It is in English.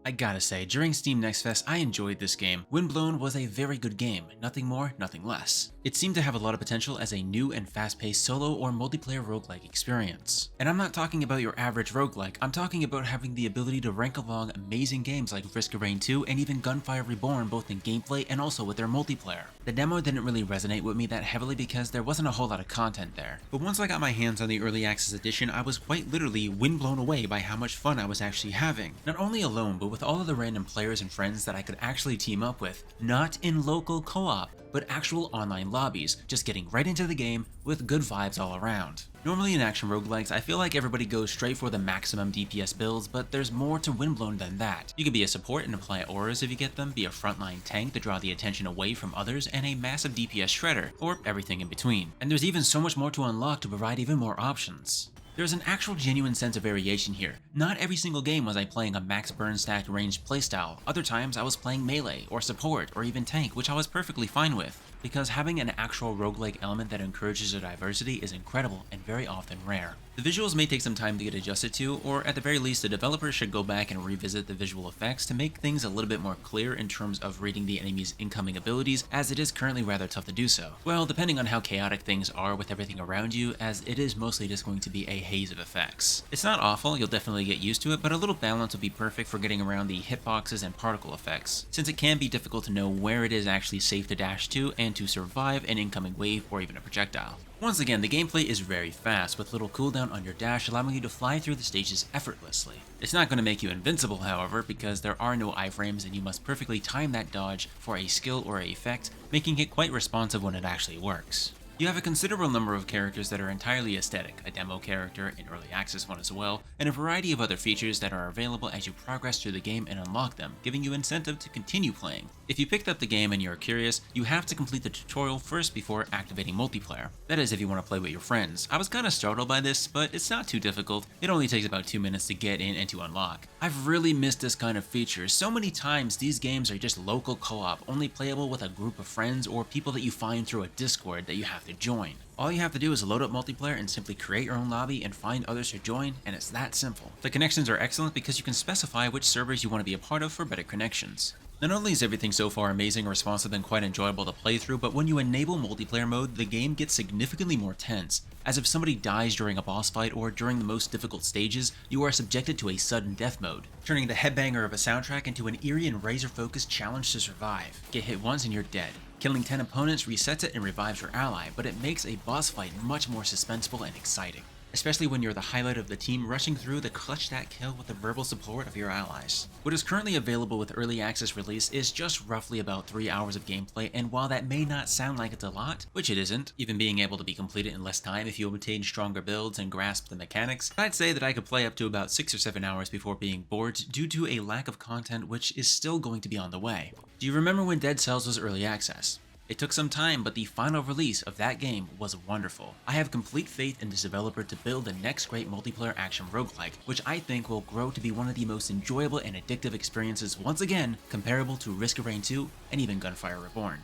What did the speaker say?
I gotta say, during Steam Next Fest, I enjoyed this game. Windblown was a very good game, nothing more, nothing less. It seemed to have a lot of potential as a new and fast-paced solo or multiplayer roguelike experience. And I'm not talking about your average roguelike, I'm talking about having the ability to rank along amazing games like Risk of Rain 2 and even Gunfire Reborn, both in gameplay and also with their multiplayer. The demo didn't really resonate with me that heavily because there wasn't a whole lot of content there. But once I got my hands on the Early Access Edition, I was quite literally windblown away by how much fun I was actually having. Not only alone, but with all of the random players and friends that I could actually team up with, not in local co-op, but actual online lobbies, just getting right into the game with good vibes all around. Normally in action roguelikes, I feel like everybody goes straight for the maximum DPS builds, but there's more to Windblown than that. You can be a support and apply auras if you get them, be a frontline tank to draw the attention away from others, and a massive DPS shredder, or everything in between. And there's even so much more to unlock to provide even more options. There's an actual genuine sense of variation here. Not every single game was I playing a max burn stacked ranged playstyle. Other times I was playing melee, or support, or even tank, which I was perfectly fine with, because having an actual roguelike element that encourages a diversity is incredible and very often rare. The visuals may take some time to get adjusted to, or at the very least the developers should go back and revisit the visual effects to make things a little bit more clear in terms of reading the enemy's incoming abilities, as it is currently rather tough to do so. Well, depending on how chaotic things are with everything around you, as it is mostly just going to be a haze of effects. It's not awful, you'll definitely get used to it, but a little balance would be perfect for getting around the hitboxes and particle effects, since it can be difficult to know where it is actually safe to dash to and to survive an incoming wave or even a projectile. Once again, the gameplay is very fast, with little cooldown on your dash allowing you to fly through the stages effortlessly. It's not going to make you invincible, however, because there are no iframes and you must perfectly time that dodge for a skill or a effect, making it quite responsive when it actually works. You have a considerable number of characters that are entirely aesthetic, a demo character, an early access one as well, and a variety of other features that are available as you progress through the game and unlock them, giving you incentive to continue playing. If you picked up the game and you're curious, you have to complete the tutorial first before activating multiplayer. That is if you want to play with your friends. I was kinda startled by this, but it's not too difficult. It only takes about 2 minutes to get in and to unlock. I've really missed this kind of feature. So many times these games are just local co-op, only playable with a group of friends or people that you find through a Discord that you have to join. All you have to do is load up multiplayer and simply create your own lobby and find others to join, and it's that simple. The connections are excellent because you can specify which servers you want to be a part of for better connections. Not only is everything so far amazing, responsive, and quite enjoyable to play through, but when you enable multiplayer mode, the game gets significantly more tense. As if somebody dies during a boss fight or during the most difficult stages, you are subjected to a sudden death mode, turning the headbanger of a soundtrack into an eerie and razor-focused challenge to survive. Get hit once and you're dead. Killing 10 opponents resets it and revives your ally, but it makes a boss fight much more suspenseful and exciting, especially when you're the highlight of the team rushing through to clutch that kill with the verbal support of your allies. What is currently available with Early Access release is just roughly about 3 hours of gameplay, and while that may not sound like it's a lot, which it isn't, even being able to be completed in less time if you obtain stronger builds and grasp the mechanics, I'd say that I could play up to about 6 or 7 hours before being bored due to a lack of content which is still going to be on the way. Do you remember when Dead Cells was Early Access? It took some time, but the final release of that game was wonderful. I have complete faith in this developer to build the next great multiplayer action roguelike, which I think will grow to be one of the most enjoyable and addictive experiences once again, comparable to Risk of Rain 2 and even Gunfire Reborn.